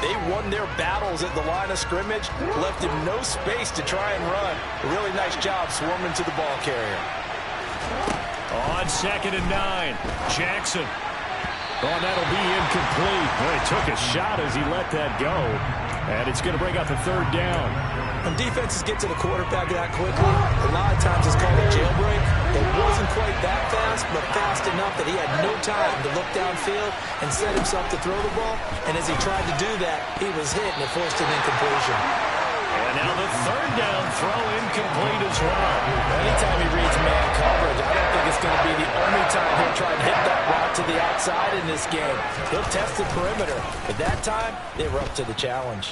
They won their battles at the line of scrimmage, left him no space to try and run. A really nice job swarming to the ball carrier. On 2nd and 9, Jackson. Oh, that'll be incomplete. Boy, he took a shot as he let that go. And it's going to bring up a 3rd down. When defenses get to the quarterback that quickly, a lot of times it's called a jailbreak. It wasn't quite that fast, but fast enough that he had no time to look downfield and set himself to throw the ball. And as he tried to do that, he was hit, and it forced an incompletion. And now the 3rd down throw incomplete as well. Anytime he reads man coverage, I don't think it's going to be the only time he'll try to hit that route to the outside in this game. He'll test the perimeter. But that time, they were up to the challenge.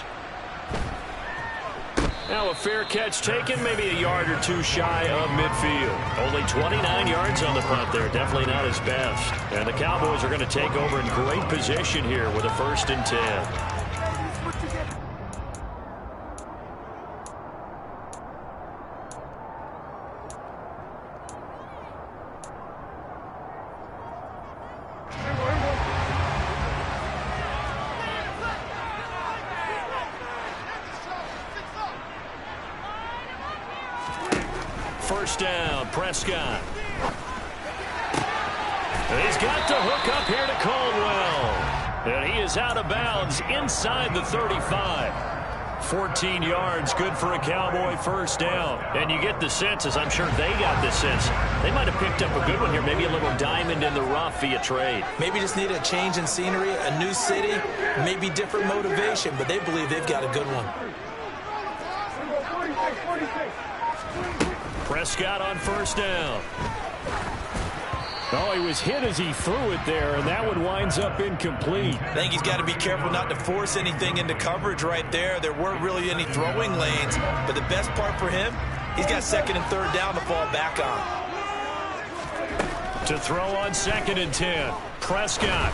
Now a fair catch taken, maybe a yard or two shy of midfield. Only 29 yards on the punt there. Definitely not his best. And the Cowboys are going to take over in great position here with a 1st and 10. First down, Prescott. He's got the hook up here to Caldwell. And he is out of bounds inside the 35. 14 yards, good for a Cowboy 1st down. And you get the sense, as I'm sure they got the sense, they might have picked up a good one here, maybe a little diamond in the rough via trade. Maybe just need a change in scenery, a new city, maybe different motivation, but they believe they've got a good one. Prescott on 1st down. Oh, he was hit as he threw it there, and that one winds up incomplete. I think he's got to be careful not to force anything into coverage right there. There weren't really any throwing lanes, but the best part for him, he's got 2nd and 3rd down to fall back on. To throw on 2nd and 10, Prescott.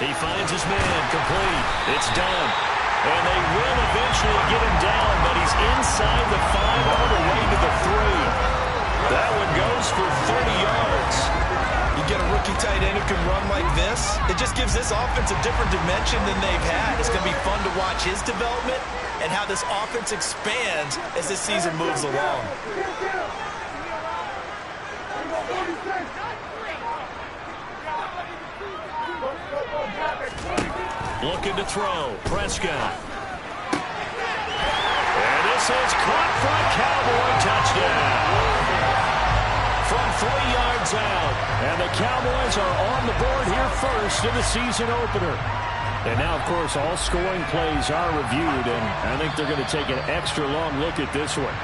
He finds his man, complete. It's done. And they will eventually get him down, but he's inside the 5 all the way to the 3. That one goes for 30 yards. You get a rookie tight end who can run like this, it just gives this offense a different dimension than they've had. It's going to be fun to watch his development and how this offense expands as this season moves along. Looking to throw, Prescott. And this is caught for a Cowboy touchdown. From 3 yards out. And the Cowboys are on the board here first in the season opener. And now, of course, all scoring plays are reviewed, and I think they're going to take an extra long look at this one.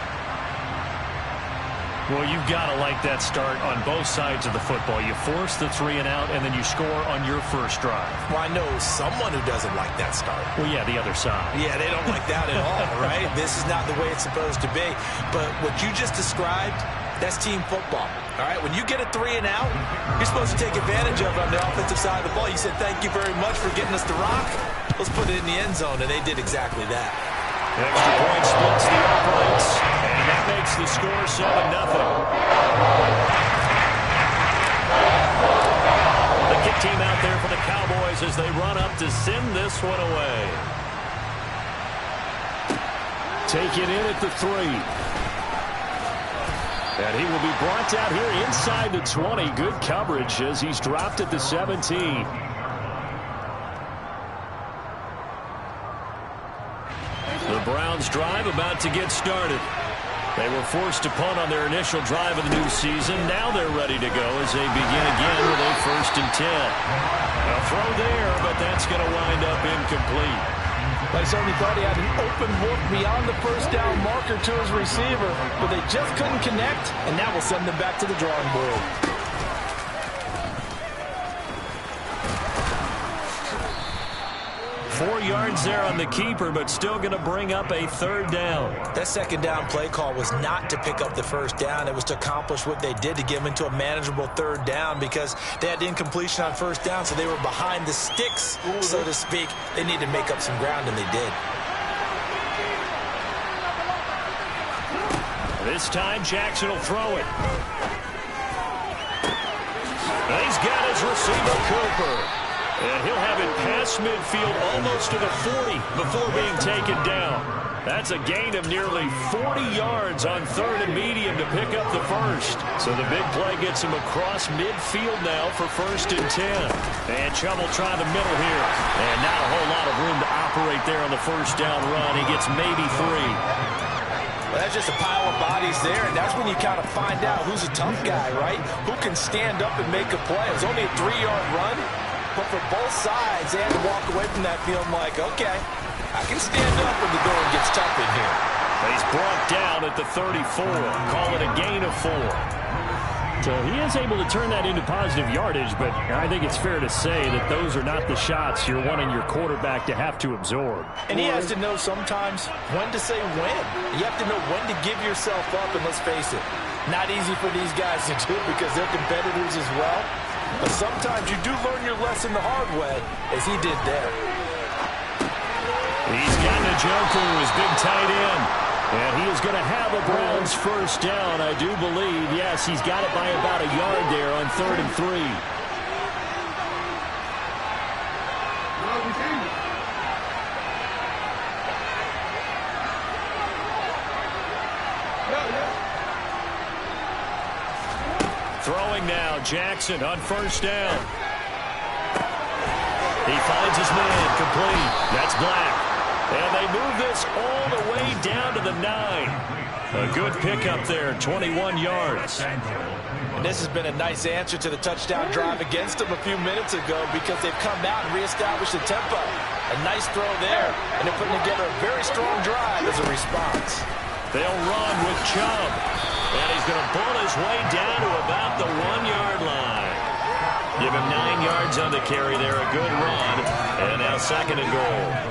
Well, you've got to like that start on both sides of the football. You force the 3 and out, and then you score on your first drive. Well, I know someone who doesn't like that start. Well, yeah, the other side. Yeah, they don't like that at all, right? This is not the way it's supposed to be. But what you just described, that's team football. All right, when you get a 3 and out, you're supposed to take advantage of it on the offensive side of the ball. You said, thank you very much for getting us the rock. Let's put it in the end zone, and they did exactly that. Extra point splits the uprights, and that makes the score 7-0. The kick team out there for the Cowboys as they run up to send this one away. Take it in at the 3. And he will be brought down here inside the 20. Good coverage as he's dropped at the 17. The Browns drive about to get started. They were forced to punt on their initial drive of the new season. Now they're ready to go as they begin again with a 1st and 10. A throw there, but that's going to wind up incomplete. I certainly thought he had an open look beyond the 1st down marker to his receiver, but they just couldn't connect, and that will send them back to the drawing board. 4 yards there on the keeper, but still going to bring up a 3rd down. That 2nd down play call was not to pick up the 1st down. It was to accomplish what they did to get them into a manageable 3rd down because they had incompletion on 1st down, so they were behind the sticks, so to speak. They needed to make up some ground, and they did. This time, Jackson will throw it. He's got his receiver, Cooper. And he'll have it past midfield almost to the 40 before being taken down. That's a gain of nearly 40 yards on 3rd and medium to pick up the first. So the big play gets him across midfield now for 1st and 10. And Chubb will try the middle here. And not a whole lot of room to operate there on the 1st down run. He gets maybe 3. Well, that's just a pile of bodies there, and that's when you kind of find out who's a tough guy, right? Who can stand up and make a play. It was only a 3-yard run, but for both sides, they had to walk away from that feeling like, okay, I can stand up when the going gets tough in here. He's brought down at the 34. Call it a gain of 4. So he is able to turn that into positive yardage, but I think it's fair to say that those are not the shots you're wanting your quarterback to have to absorb. And he has to know sometimes when to say when. You have to know when to give yourself up, and let's face it, not easy for these guys to do because they're competitors as well. But sometimes you do learn your lesson the hard way, as he did there. He's got Njoku, his big tight end. And he is going to have a Browns 1st down, I do believe. Yes, he's got it by about a yard there on 3rd and 3. Throwing now, Jackson on 1st down. He finds his man, complete. That's Black. And they move this all the way down to the 9. A good pickup there, 21 yards. And this has been a nice answer to the touchdown drive against them a few minutes ago because they've come out and reestablished the tempo. A nice throw there, and they're putting together a very strong drive as a response. They'll run with Chubb. And he's going to pull his way down to about the 1-yard line. Give him 9 yards on the carry there, a good run. And now 2nd and goal.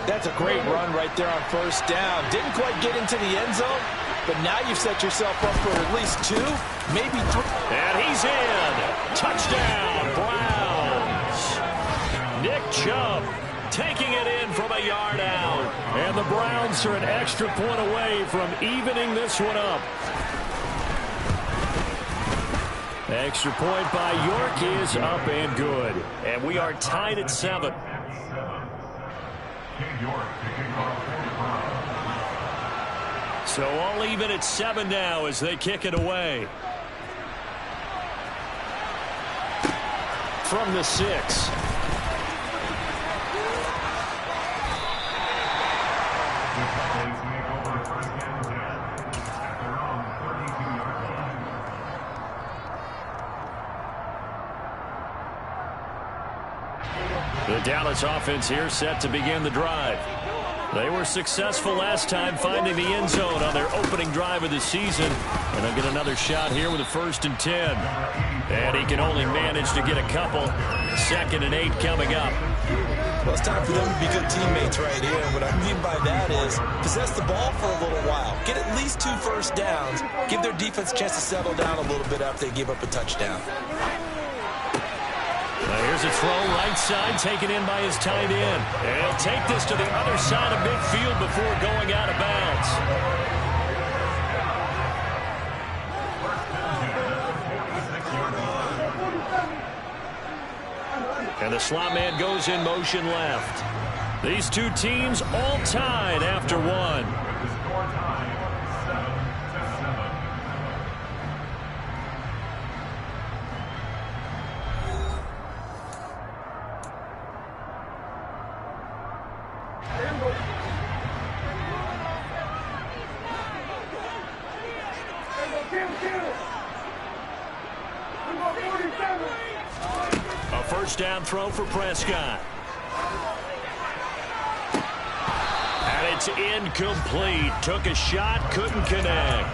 That's a great run right there on 1st down. Didn't quite get into the end zone, but now you've set yourself up for at least 2, maybe 3. And he's in. Touchdown, Browns. Nick Chubb taking it in from a yard out. And the Browns are an extra point away from evening this one up. Extra point by York is up and good. And we are tied at 7. So all even at 7 now as they kick it away. From the 6. The Dallas offense here set to begin the drive. They were successful last time finding the end zone on their opening drive of the season. And they'll get another shot here with a 1st and 10. And he can only manage to get a couple. 2nd and 8 coming up. Well, it's time for them to be good teammates right here. What I mean by that is possess the ball for a little while. Get at least 2 first downs. Give their defense a chance to settle down a little bit after they give up a touchdown. Here's a throw right side taken in by his tight end. And he'll take this to the other side of midfield before going out of bounds. And the slot man goes in motion left. These two teams all tied after 1. A 1st down throw for Prescott. And it's incomplete. Took a shot, couldn't connect.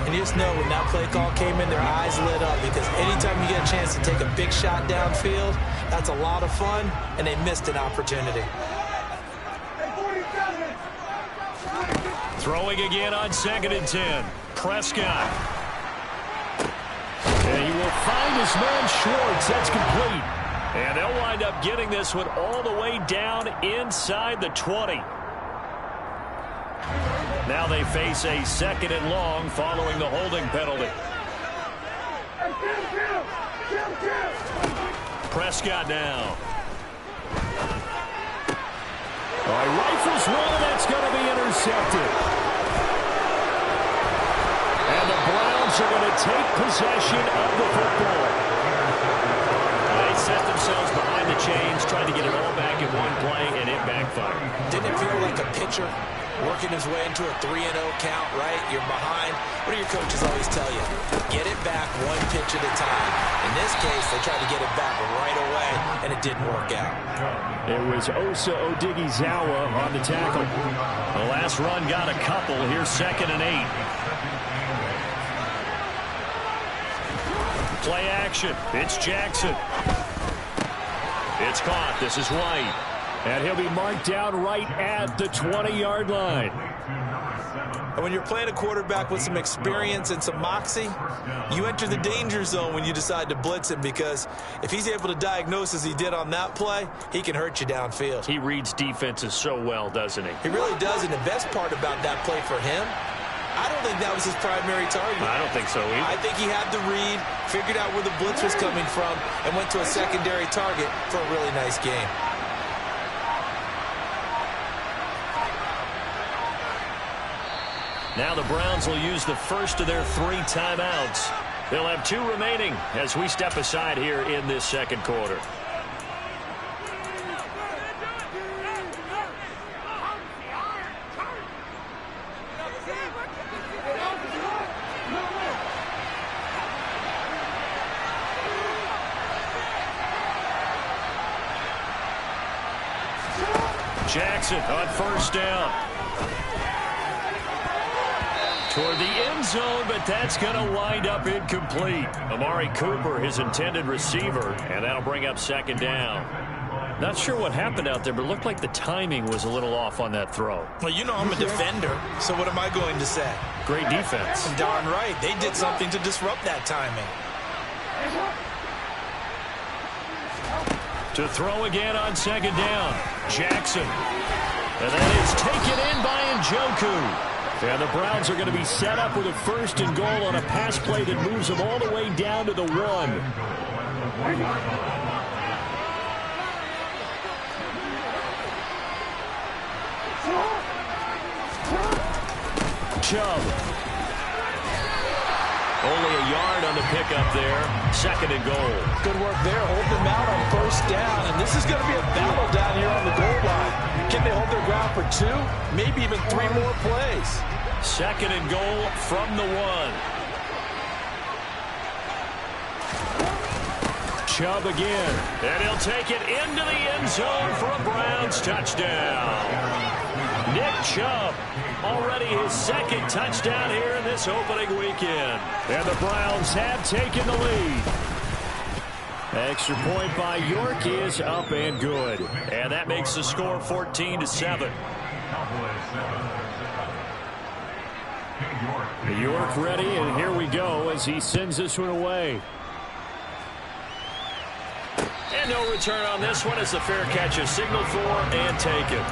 And you just know when that play call came in, their eyes lit up because anytime you get a chance to take a big shot downfield, that's a lot of fun, and they missed an opportunity. Throwing again on 2nd and 10. Prescott. And he will find his man Schwartz. That's complete. And they'll wind up getting this one all the way down inside the 20. Now they face a 2nd and long following the holding penalty. Prescott now. All right, rifles one, that's going to be intercepted. And the Browns are going to take possession of the football. They set themselves behind the chains, trying to get it all back in one play, and it backfired. Didn't it feel like a pitcher working his way into a 3-0 count, right? You're behind. What do your coaches always tell you? Get it back one pitch at a time. In this case, they tried to get it back right away, and it didn't work out. It was Osa Odighizuwa on the tackle. The last run got a couple. Here's 2nd and 8. Play action. It's Jackson. It's caught. This is White. And he'll be marked down right at the 20-yard line. And when you're playing a quarterback with some experience and some moxie, you enter the danger zone when you decide to blitz him, because if he's able to diagnose as he did on that play, he can hurt you downfield. He reads defenses so well, doesn't he? He really does, and the best part about that play for him, I don't think that was his primary target. I don't think so either. I think he had the read, figured out where the blitz was coming from, and went to a secondary target for a really nice game. Now the Browns will use the first of their 3 timeouts. They'll have 2 remaining as we step aside here in this second quarter. Jackson on first down. Toward the end zone, but that's going to wind up incomplete. Amari Cooper, his intended receiver, and that'll bring up 2nd down. Not sure what happened out there, but it looked like the timing was a little off on that throw. Well, you know I'm a defender, so what am I going to say? Great defense. Darn right. They did something to disrupt that timing. To throw again on 2nd down. Jackson. And that is taken in by Njoku. And the Browns are going to be set up with a 1st and goal on a pass play that moves them all the way down to the 1. Chubb. Only a yard on the pickup there. 2nd and goal. Good work there. Hold them out on 1st down. And this is going to be a battle down here on the goal line. Can they hold their ground for 2? Maybe even 3 more plays. 2nd and goal from the 1. Chubb again. And he'll take it into the end zone for a Browns touchdown. Nick Chubb, already his 2nd touchdown here in this opening weekend. And the Browns have taken the lead. Extra point by York is up and good. And that makes the score 14-7. York ready, and here we go as he sends this one away. And no return on this one as the fair catch is signaled for and taken.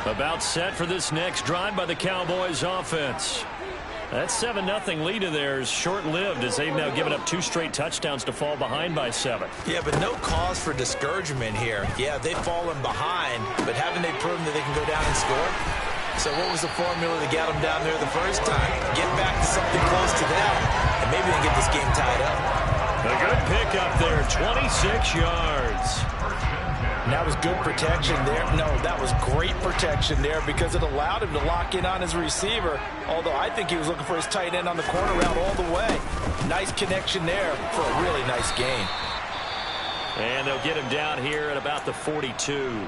About set for this next drive by the Cowboys offense. That 7-0 lead of theirs short-lived as they've now given up 2 straight touchdowns to fall behind by 7. Yeah, but no cause for discouragement here. Yeah, they've fallen behind, but haven't they proven that they can go down and score? So what was the formula that got them down there the first time? Get back to something close to that, and maybe they can get this game tied up. A good pickup there, 26 yards. And that was good protection there. No, that was great protection there because it allowed him to lock in on his receiver, although I think he was looking for his tight end on the corner route all the way. Nice connection there for a really nice gain. And they'll get him down here at about the 42.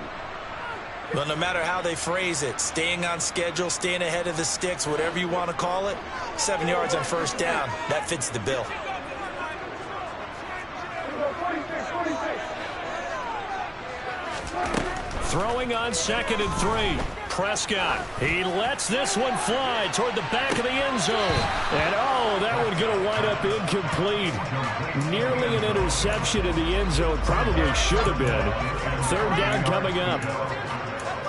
Well, no matter how they phrase it, staying on schedule, staying ahead of the sticks, whatever you want to call it, 7 yards on first down, that fits the bill. Throwing on 2nd and 3. Prescott. He lets this one fly toward the back of the end zone. And, oh, that one going to wind up incomplete. Nearly an interception in the end zone. Probably should have been. 3rd down coming up.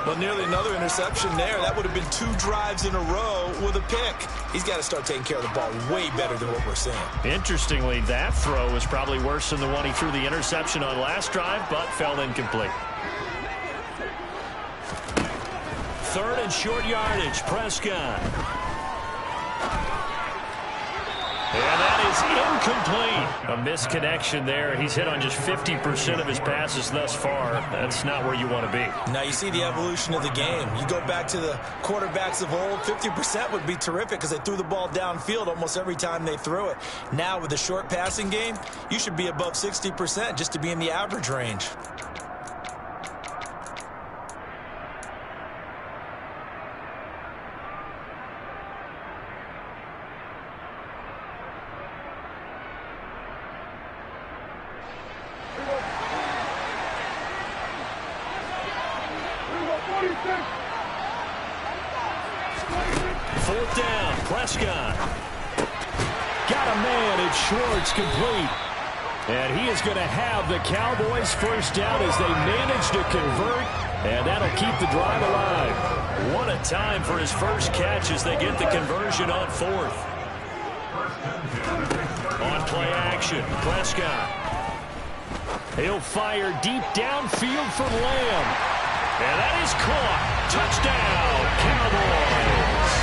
Well, nearly another interception there. That would have been 2 drives in a row with a pick. He's got to start taking care of the ball way better than what we're seeing. Interestingly, that throw was probably worse than the one he threw the interception on last drive, but fell incomplete. 3rd and short yardage. Prescott. And that is incomplete. A misconnection there. He's hit on just 50% of his passes thus far. That's not where you want to be. Now you see the evolution of the game. You go back to the quarterbacks of old, 50% would be terrific because they threw the ball downfield almost every time they threw it. Now with the short passing game, you should be above 60% just to be in the average range. Prescott. Got a man at Schwartz, complete. And he is going to have the Cowboys first down as they manage to convert. And that'll keep the drive alive. What a time for his first catch as they get the conversion on 4th. On play action, Prescott. He'll fire deep downfield for Lamb. And that is caught. Touchdown, Cowboys.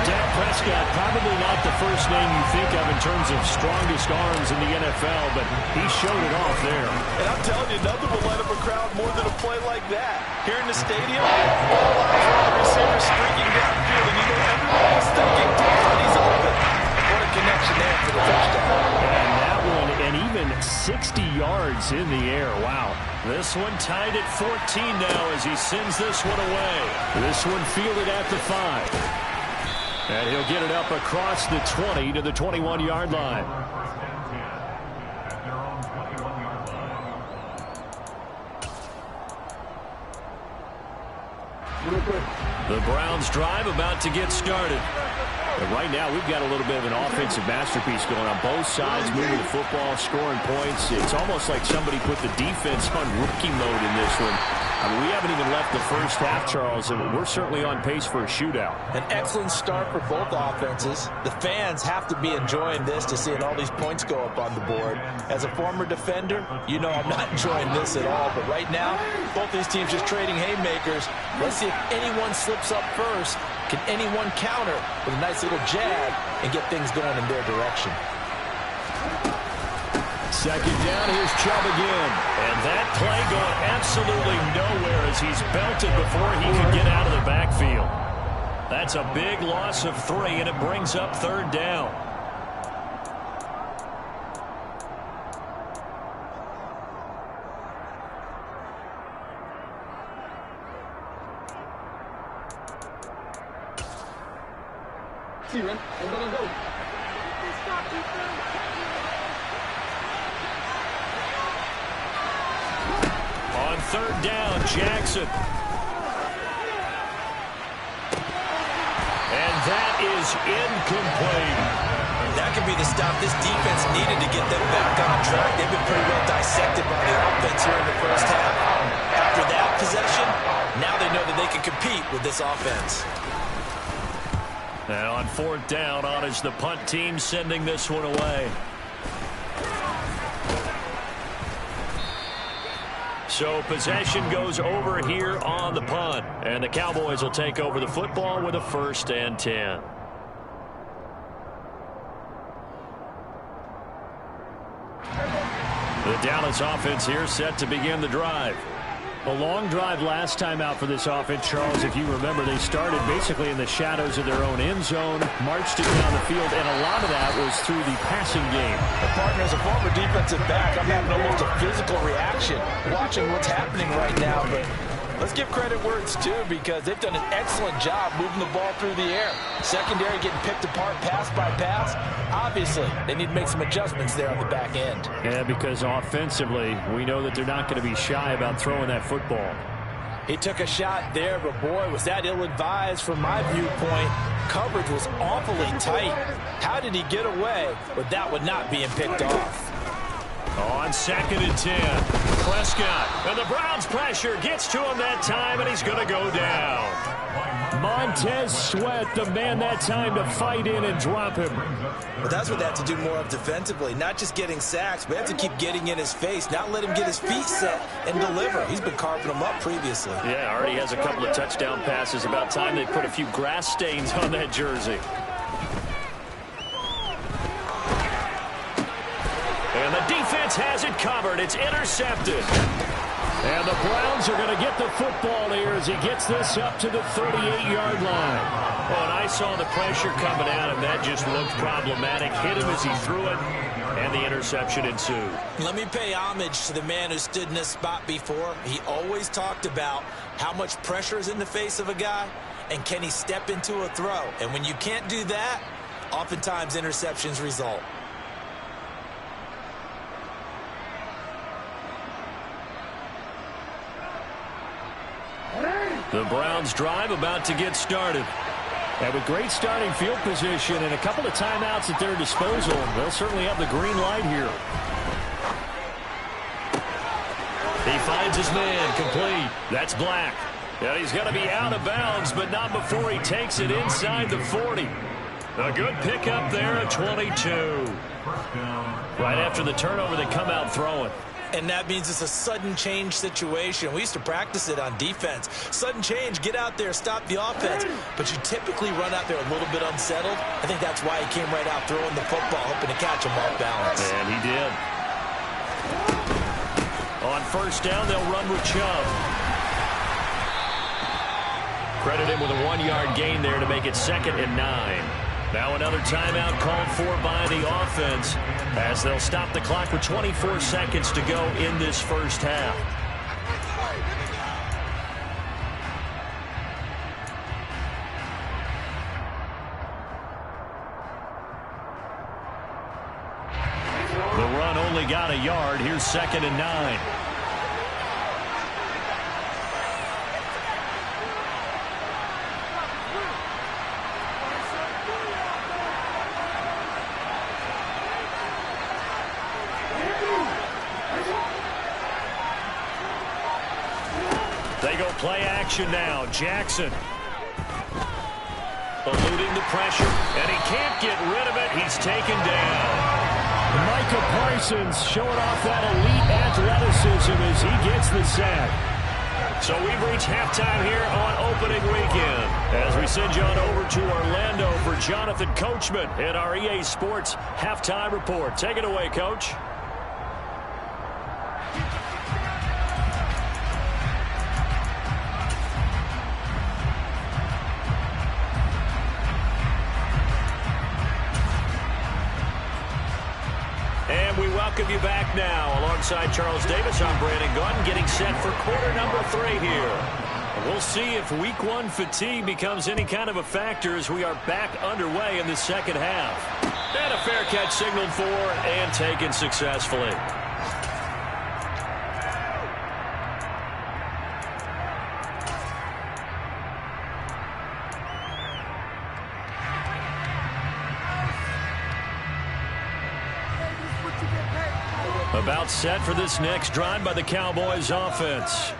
Dak Prescott, probably not the first name you think of in terms of strongest arms in the NFL, but he showed it off there. And I'm telling you, nothing will light up a crowd more than a play like that. Here in the stadium, all eyes are on the receiver streaking downfield, and you know everyone is thinking, oh, he's open. What a connection there for the touchdown. And that one, and even 60 yards in the air. Wow. This one tied at 14 now as he sends this one away. This one fielded at the 5. And he'll get it up across the 20 to the 21-yard line. The Browns drive about to get started. And right now, we've got a little bit of an offensive masterpiece going on. Both sides moving the football, scoring points. It's almost like somebody put the defense on rookie mode in this one. I mean, we haven't even left the first half, Charles, and we're certainly on pace for a shootout. An excellent start for both offenses. The fans have to be enjoying this to seeing all these points go up on the board. As a former defender, you know I'm not enjoying this at all. But right now, both these teams just trading haymakers. Let's see if anyone slips up first. Can anyone counter with a nice little jab and get things going in their direction? 2nd down, here's Chubb again. And that play going absolutely nowhere as he's belted before he could get out of the backfield. That's a big loss of 3, and it brings up 3rd down. On 3rd down, Jackson. And that is incomplete. That could be the stop this defense needed to get them back on track. They've been pretty well dissected by the offense here in the first half. After that possession, now they know that they can compete with this offense. And on 4th down, on is the punt team sending this one away. So possession goes over here on the punt. And the Cowboys will take over the football with a 1st and 10. The Dallas offense here set to begin the drive. A long drive last time out for this offense, Charles. If you remember, they started basically in the shadows of their own end zone, marched it down the field, and a lot of that was through the passing game. The partner, as a former defensive back, I'm having almost a physical reaction watching what's happening right now, but let's give credit where it's due because they've done an excellent job moving the ball through the air. Secondary getting picked apart pass by pass. Obviously, they need to make some adjustments there on the back end. Yeah, because offensively, we know that they're not going to be shy about throwing that football. He took a shot there, but boy, was that ill-advised from my viewpoint. Coverage was awfully tight. How did he get away with that one not being picked off? On 2nd and 10, Prescott, and the Browns pressure gets to him that time, and he's going to go down. Montez Sweat, the man that time to fight in and drop him. Well, that's what they have to do more of defensively, not just getting sacks, but have to keep getting in his face, not let him get his feet set and deliver. He's been carving them up previously. Yeah, already has a couple of touchdown passes. About time they put a few grass stains on that jersey. And the defense has it covered. It's intercepted. And the Browns are going to get the football here as he gets this up to the 38-yard line. Oh, and I saw the pressure coming at him. That just looked problematic. Hit him as he threw it, and the interception ensued. Let me pay homage to the man who stood in this spot before. He always talked about how much pressure is in the face of a guy, and can he step into a throw. And when you can't do that, oftentimes interceptions result. The Browns drive about to get started. And with great starting field position and a couple of timeouts at their disposal, they'll certainly have the green light here. He finds his man complete. That's Black. And he's going to be out of bounds, but not before he takes it inside the 40. A good pickup there at 22. Right after the turnover, they come out throwing. And that means it's a sudden change situation. We used to practice it on defense. Sudden change, get out there, stop the offense. But you typically run out there a little bit unsettled. I think that's why he came right out throwing the football, hoping to catch him off balance. And he did. On 1st down, they'll run with Chubb. Credit him with a 1-yard gain there to make it 2nd and 9. Now another timeout called for by the offense as they'll stop the clock with 24 seconds to go in this first half. The run only got a yard. Here's 2nd and 9. They go play action now. Jackson eluding the pressure, and he can't get rid of it. He's taken down. Micah Parsons showing off that elite athleticism as he gets the sack. So we've reached halftime here on opening weekend as we send you on over to Orlando for Jonathan Coachman in our EA Sports halftime report. Take it away, Coach. And we welcome you back now. Alongside Charles Davis, I'm Brandon Gunn, getting set for quarter number 3 here. We'll see if week 1 fatigue becomes any kind of a factor as we are back underway in the second half. And a fair catch signaled for and taken successfully. About set for this next drive by the Cowboys offense.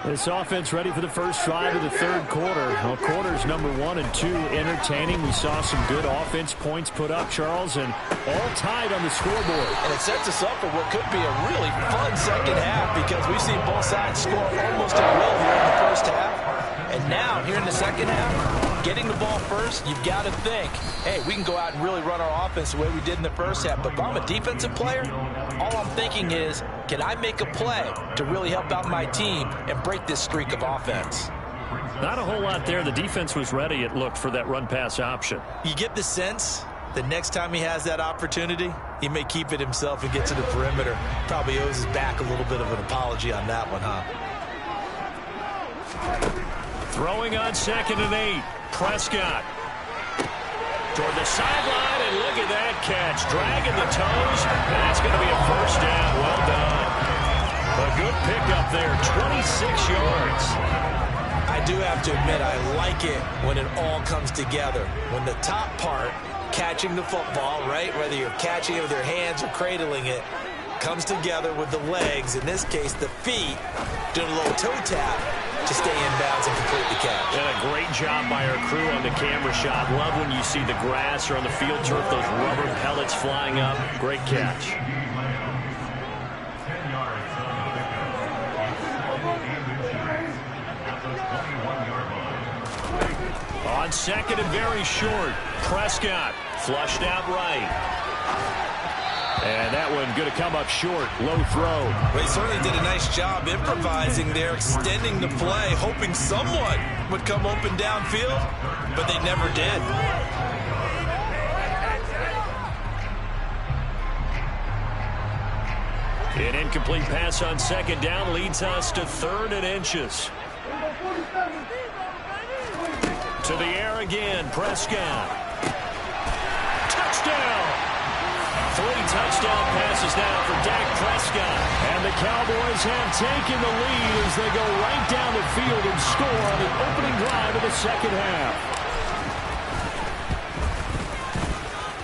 This offense ready for the first drive of the 3rd quarter. Well, quarters number 1 and 2 entertaining. We saw some good offense points put up, Charles, and all tied on the scoreboard. And it sets us up for what could be a really fun second half because we've seen both sides score almost at will here in the first half. And now, here in the second half, getting the ball first, you've got to think, hey, we can go out and really run our offense the way we did in the first half. But if I'm a defensive player, all I'm thinking is, Can I make a play to really help out my team and break this streak of offense? Not a whole lot there. The defense was ready, it looked, for that run-pass option. You get the sense the next time he has that opportunity, he may keep it himself and get to the perimeter. Probably owes his back a little bit of an apology on that one, huh? Throwing on 2nd and 8. Prescott. Toward the sideline, and look at that catch. Dragging the toes, and that's going to be a first down. Well done. A good pickup there, 26 yards. I do have to admit, I like it when it all comes together. When the top part, catching the football, right, whether you're catching it with your hands or cradling it, comes together with the legs, in this case the feet, doing a little toe tap to stay in bounds and complete the catch. And a great job by our crew on the camera shot. Love when you see the grass or on the field turf, those rubber pellets flying up. Great catch. On 2nd and very short, Prescott flushed out right. And that one going to come up short. Low throw. Well, he certainly did a nice job improvising there, extending the play, hoping someone would come open downfield, but they never did. An incomplete pass on 2nd down leads us to 3rd and inches. To the air again, Prescott. Touchdown! 3 touchdown passes now for Dak Prescott. And the Cowboys have taken the lead as they go right down the field and score on the opening drive of the second half.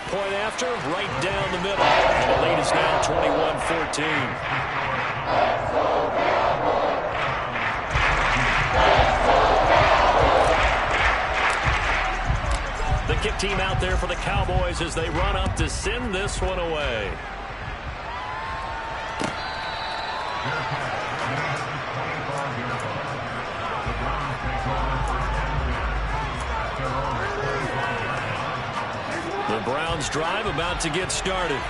Point after, right down the middle. And the lead is now 21-14. The kick team out there for the Cowboys as they run up to send this one away. The Browns drive about to get started.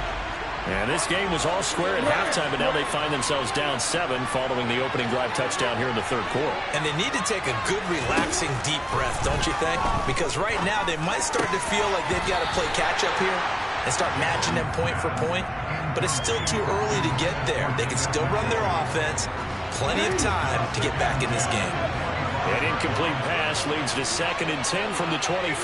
And this game was all square at halftime, but now they find themselves down 7 following the opening drive touchdown here in the 3rd quarter. And they need to take a good, relaxing, deep breath, don't you think? Because right now they might start to feel like they've got to play catch-up here and start matching them point for point. But it's still too early to get there. They can still run their offense. Plenty of time to get back in this game. An incomplete pass leads to 2nd and 10 from the 25.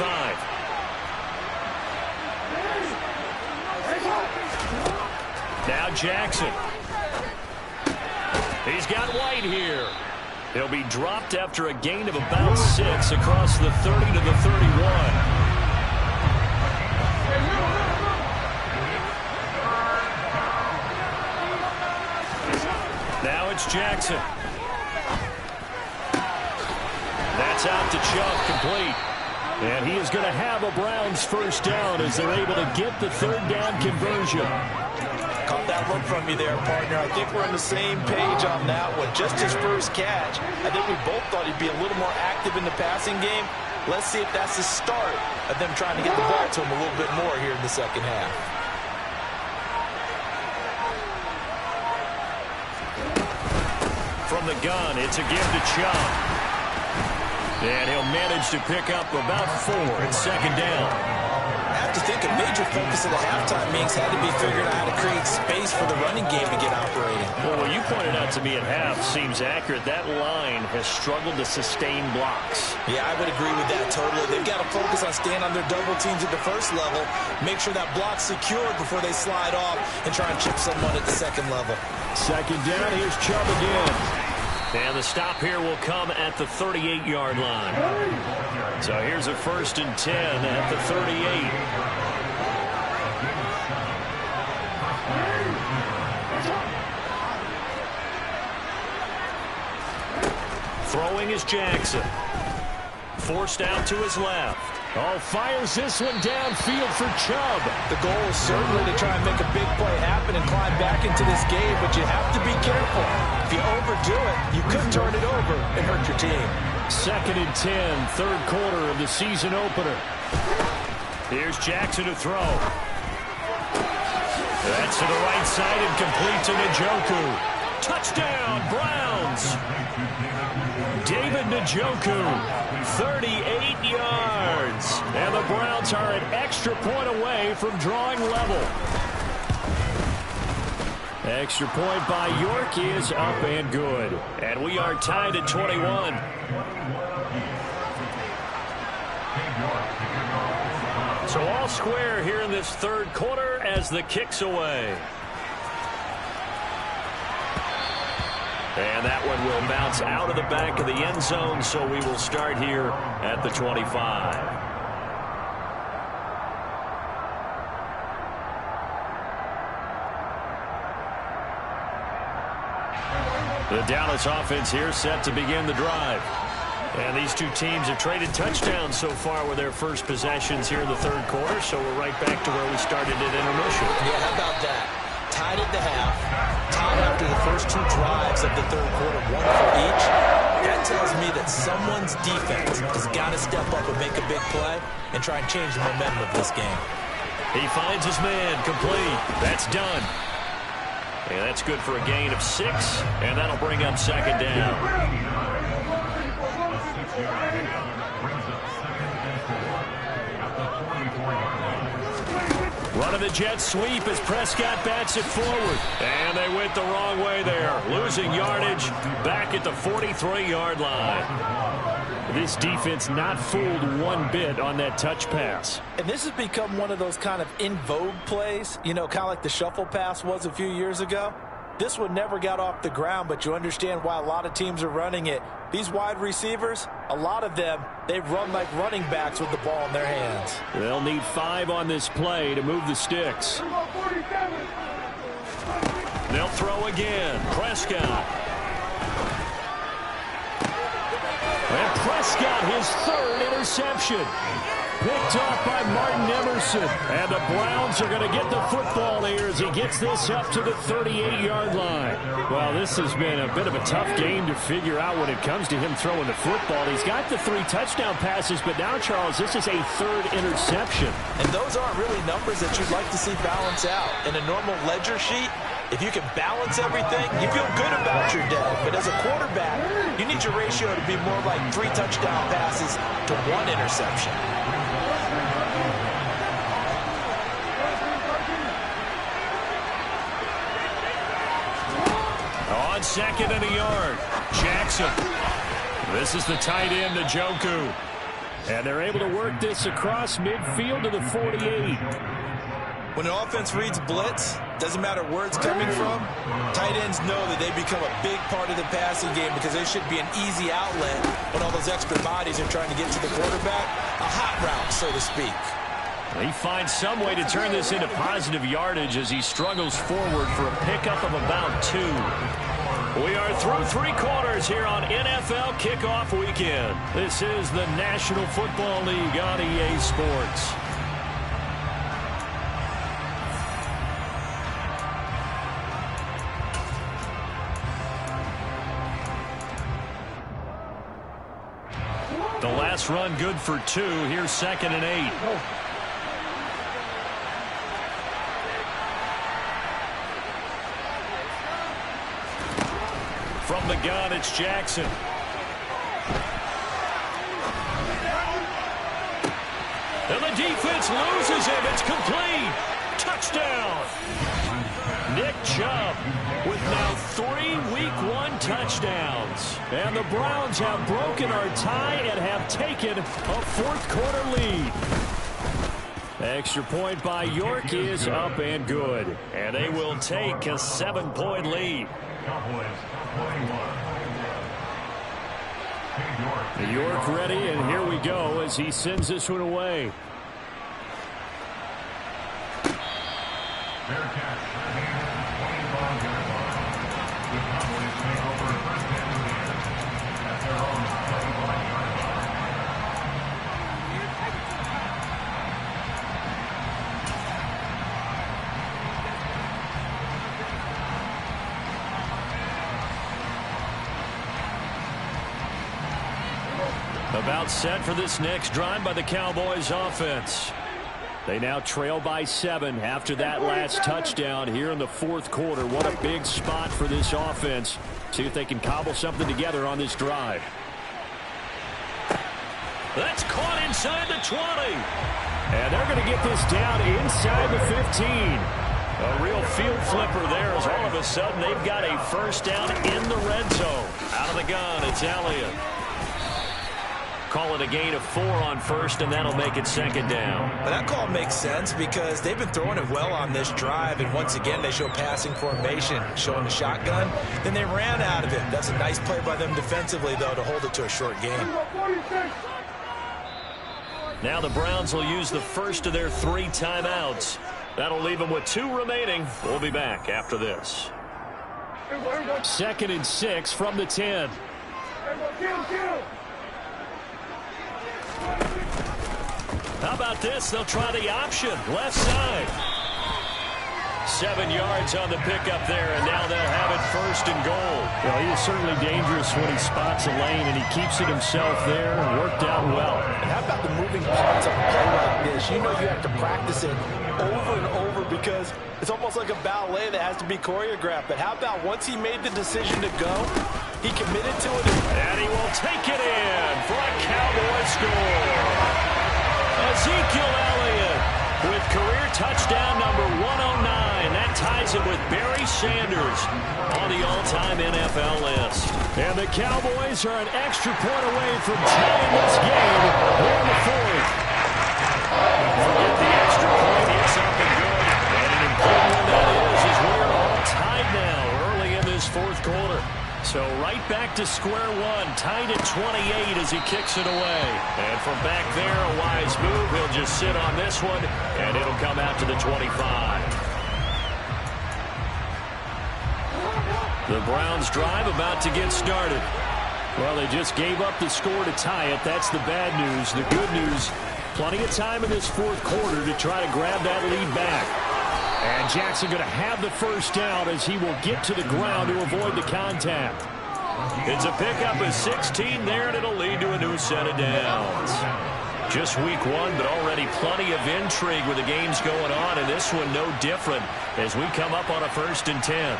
Now Jackson. He's got White here. He'll be dropped after a gain of about 6 across the 30 to the 31. Now it's Jackson. That's out to Chubb, complete. And he is going to have a Browns first down as they're able to get the 3rd down conversion. Caught that look from you there, partner. I think we're on the same page on that one. Just his first catch. I think we both thought he'd be a little more active in the passing game. Let's see if that's the start of them trying to get the ball to him a little bit more here in the second half. From the gun, it's a give to Chubb. And he'll manage to pick up about 4 at 2nd down. I have to think a major focus of the halftime meetings had to be figuring out how to create space for the running game to get operating. Well, what you pointed out to me at half seems accurate. That line has struggled to sustain blocks. Yeah, I would agree with that totally. They've got to focus on staying on their double teams at the first level, make sure that block's secured before they slide off and try and chip someone at the second level. 2nd down, here's Chubb again. And the stop here will come at the 38-yard line. So here's a 1st and 10 at the 38. Throwing is Jackson. Forced out to his left. Oh, fires this one downfield for Chubb. The goal is certainly to try and make a big play happen and climb back into this game, but you have to be careful. If you overdo it, you could turn it over and hurt your team. 2nd and 10, 3rd quarter of the season opener. Here's Jackson to throw. That's to the right side and complete to Njoku. Touchdown, Browns. David Njoku, 38 yards. And the Browns are an extra point away from drawing level. Extra point by York is up and good. And we are tied at 21. So all square here in this third quarter as the kick's away. And that one will bounce out of the back of the end zone, so we will start here at the 25. The Dallas offense here set to begin the drive. And these two teams have traded touchdowns so far with their first possessions here in the third quarter, so we're right back to where we started at intermission. Yeah, how about that? Tied at the half, tied after the first two drives of the third quarter, one for each. That tells me that someone's defense has got to step up and make a big play and try and change the momentum of this game. He finds his man, complete. That's done. And that's good for a gain of 6, and that'll bring up second down. Running the jet sweep as Prescott bats it forward. And they went the wrong way there. Losing yardage back at the 43-yard line. This defense not fooled one bit on that touch pass. And this has become one of those kind of in vogue plays, you know, kind of like the shuffle pass was a few years ago. This one never got off the ground, but you understand why a lot of teams are running it. These wide receivers, a lot of them, they run like running backs with the ball in their hands. They'll need 5 on this play to move the sticks. They'll throw again. Prescott. And Prescott, his 3rd interception. Picked off by Martin Emerson. And the Browns are going to get the football here as he gets this up to the 38-yard line. Well, this has been a bit of a tough game to figure out when it comes to him throwing the football. He's got the 3 touchdown passes, but now, Charles, this is a 3rd interception. And those aren't really numbers that you'd like to see balance out. In a normal ledger sheet, if you can balance everything, you feel good about your day. But as a quarterback, you need your ratio to be more like 3 touchdown passes to 1 interception. On 2nd and a yard, Jackson. This is the tight end, Njoku. And they're able to work this across midfield to the 48. When an offense reads blitz, doesn't matter where it's coming from, tight ends know that they become a big part of the passing game because they should be an easy outlet when all those extra bodies are trying to get to the quarterback. A hot route, so to speak. He finds some way to turn this into positive yardage as he struggles forward for a pickup of about 2. We are through 3 quarters here on NFL Kickoff Weekend. This is the National Football League on EA Sports. The last run good for 2. Here's 2nd and 8. From the gun, it's Jackson. And the defense loses him. It's complete. Touchdown. Nick Chubb with now 3 Week 1 touchdowns. And the Browns have broken our tie and have taken a 4th quarter lead. Extra point by York is up and good. And they will take a 7-point lead. York ready, and here we go as he sends this one away. About set for this next drive by the Cowboys offense. They now trail by 7 after that last touchdown here in the fourth quarter. What a big spot for this offense. See if they can cobble something together on this drive. That's caught inside the 20. And they're going to get this down inside the 15. A real field flipper there as all of a sudden they've got a first down in the red zone. Out of the gun, it's Elliott. Call it a gain of 4 on first, and that'll make it second down. But that call makes sense because they've been throwing it well on this drive, and once again they show passing formation, showing the shotgun. Then they ran out of it. That's a nice play by them defensively, though, to hold it to a short game. Now the Browns will use the first of their 3 timeouts. That'll leave them with 2 remaining. We'll be back after this. 2nd and 6 from the 10. How about this? They'll try the option. Left side. 7 yards on the pickup there, and now they'll have it first and goal. Well, he is certainly dangerous when he spots a lane, and he keeps it himself there and worked out well. And how about the moving parts of a play like this? You know you have to practice it over and over because it's almost like a ballet that has to be choreographed. But how about once he made the decision to go, he committed to it. And he will take it in for a Cowboy score. Ezekiel Elliott with career touchdown number 109. That ties him with Barry Sanders on the all-time NFL list. And the Cowboys are an extra point away from tying this game here in the fourth. Forget the extra point. It's something good. And an important one that is we're all tied now early in this fourth quarter. So right back to square one, tied at 28 as he kicks it away. And from back there, a wise move. He'll just sit on this one, and it'll come out to the 25. The Browns drive about to get started. Well, they just gave up the score to tie it. That's the bad news. The good news, plenty of time in this fourth quarter to try to grab that lead back. And Jackson going to have the first down as he will get to the ground to avoid the contact. It's a pickup of 16 there, and it'll lead to a new set of downs. Just week 1, but already plenty of intrigue with the games going on, and this one no different as we come up on a 1st and 10.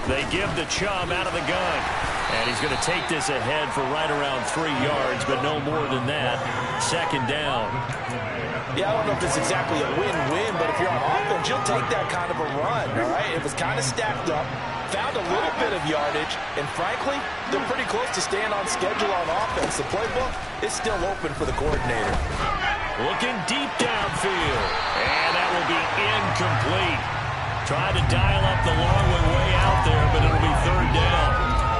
They give the Chubb out of the gun. And he's going to take this ahead for right around 3 yards, but no more than that. Second down. Yeah, I don't know if it's exactly a win-win, but if you're on offense, you'll take that kind of a run, all right? It was kind of stacked up, found a little bit of yardage, and frankly, they're pretty close to staying on schedule on offense. The playbook is still open for the coordinator. Looking deep downfield, and that will be incomplete. Tried to dial up the long one way out there, but it'll be 3rd down.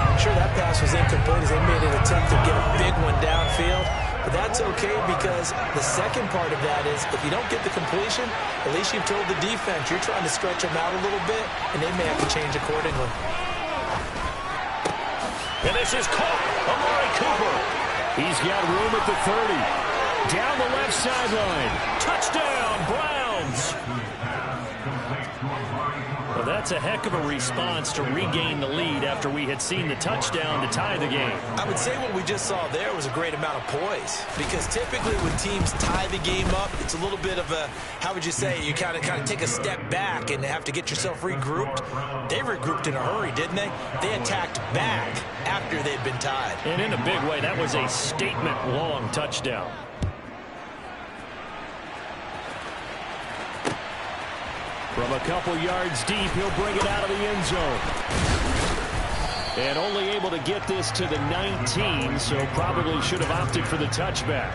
I'm sure that pass was incomplete as they made an attempt to get a big one downfield. But that's okay because the second part of that is if you don't get the completion, at least you've told the defense you're trying to stretch them out a little bit, and they may have to change accordingly. And this is caught. Amari Cooper. He's got room at the 30. Down the left sideline. Touchdown, Browns. Well, that's a heck of a response to regain the lead after we had seen the touchdown to tie the game. I would say what we just saw there was a great amount of poise because typically when teams tie the game up, it's a little bit of a, how would you say, you kind of take a step back and have to get yourself regrouped. They regrouped in a hurry, didn't they? They attacked back after they'd been tied. And in a big way, that was a statement-long touchdown. From a couple yards deep, he'll bring it out of the end zone. And only able to get this to the 19, so probably should have opted for the touchback.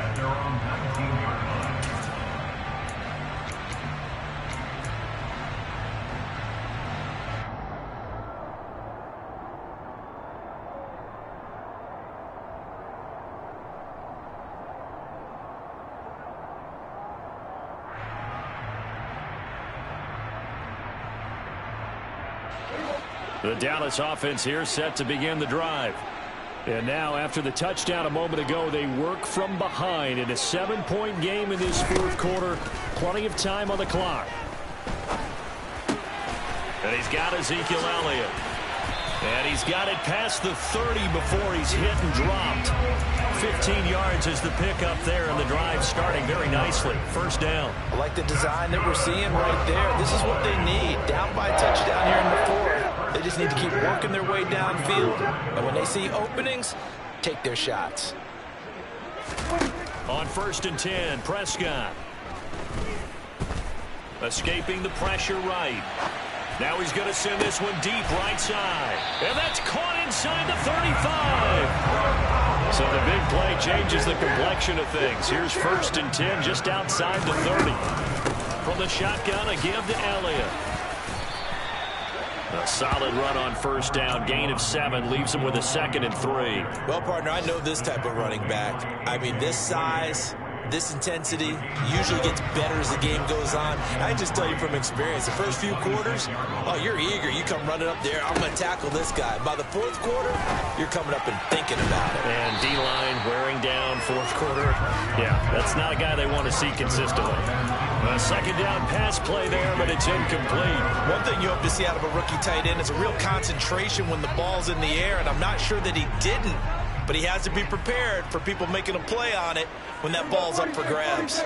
The Dallas offense here set to begin the drive. And now after the touchdown a moment ago, they work from behind in a 7-point game in this fourth quarter. Plenty of time on the clock. And he's got Ezekiel Elliott. And he's got it past the 30 before he's hit and dropped. 15 yards is the pickup there, and the drive starting very nicely. First down. I like the design that we're seeing right there. This is what they need. Down by a touchdown here in the fourth. They just need to keep working their way downfield. And when they see openings, take their shots. On 1st and 10, Prescott. Escaping the pressure right. Now he's going to send this one deep right side. And that's caught inside the 35. So the big play changes the complexion of things. Here's 1st and 10 just outside the 30. From the shotgun, a give to Elliott. A solid run on 1st down. Gain of 7 leaves him with a 2nd and 3. Well, partner, I know this type of running back. I mean, this size, this intensity usually gets better as the game goes on. I just tell you from experience, the first few quarters, oh, you're eager. You come running up there, I'm going to tackle this guy. By the 4th quarter, you're coming up and thinking about it. And D-line wearing down 4th quarter. Yeah, that's not a guy they want to see consistently. A 2nd down pass play there, but it's incomplete. One thing you hope to see out of a rookie tight end is a real concentration when the ball's in the air, and I'm not sure that he didn't. But he has to be prepared for people making a play on it when that ball's up for grabs.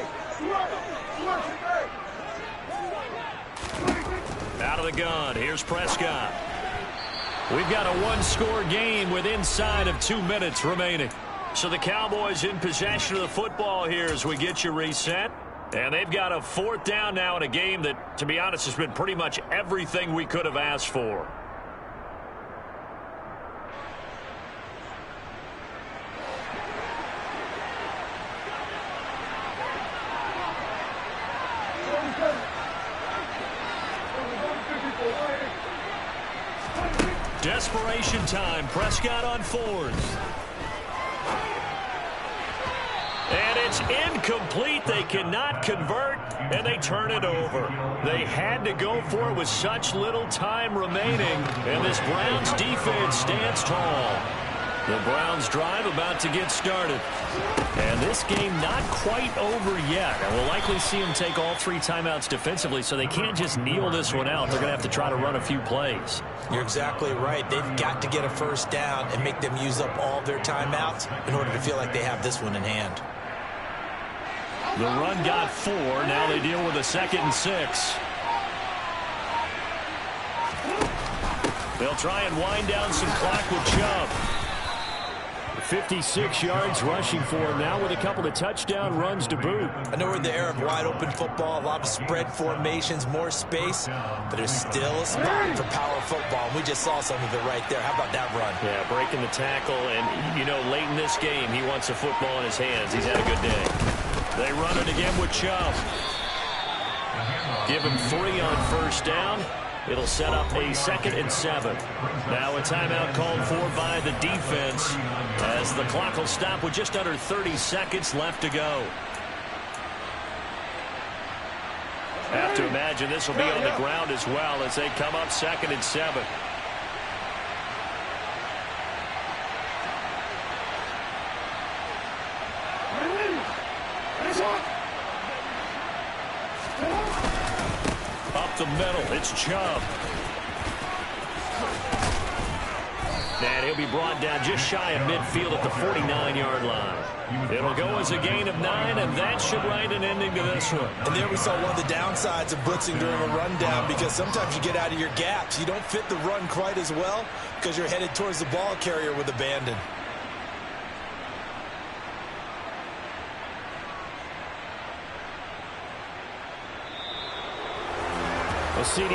Out of the gun, here's Prescott. We've got a one-score game with inside of 2 minutes remaining. So the Cowboys in possession of the football here as we get you reset. And they've got a 4th down now in a game that, to be honest, has been pretty much everything we could have asked for. Desperation time. Prescott on 4th. And it's incomplete. They cannot convert, and they turn it over. They had to go for it with such little time remaining, and this Browns defense stands tall. The Browns drive about to get started. And this game not quite over yet. And we'll likely see them take all 3 timeouts defensively, so they can't just kneel this one out. They're going to have to try to run a few plays. You're exactly right. They've got to get a 1st down and make them use up all their timeouts in order to feel like they have this one in hand. The run got 4. Now they deal with a 2nd and 6. They'll try and wind down some clock with Chubb. 56 yards rushing for him now with a couple of touchdown runs to boot. I know we're in the era of wide-open football, a lot of spread formations, more space, but there's still a spot for power football, and we just saw some of it right there. How about that run? Yeah, breaking the tackle, and, you know, late in this game, he wants the football in his hands. He's had a good day. They run it again with Chubb. Give him 3 on 1st down. It'll set up a 2nd and 7. Now a timeout called for by the defense as the clock will stop with just under 30 seconds left to go. Have to imagine this will be on the ground as well as they come up 2nd and 7. Up the middle, it's Chubb. And he'll be brought down just shy of midfield at the 49-yard line. It'll go as a gain of 9, and that should write an ending to this one. And there we saw one of the downsides of blitzing during a rundown, because sometimes you get out of your gaps. You don't fit the run quite as well because you're headed towards the ball carrier with abandon. A CD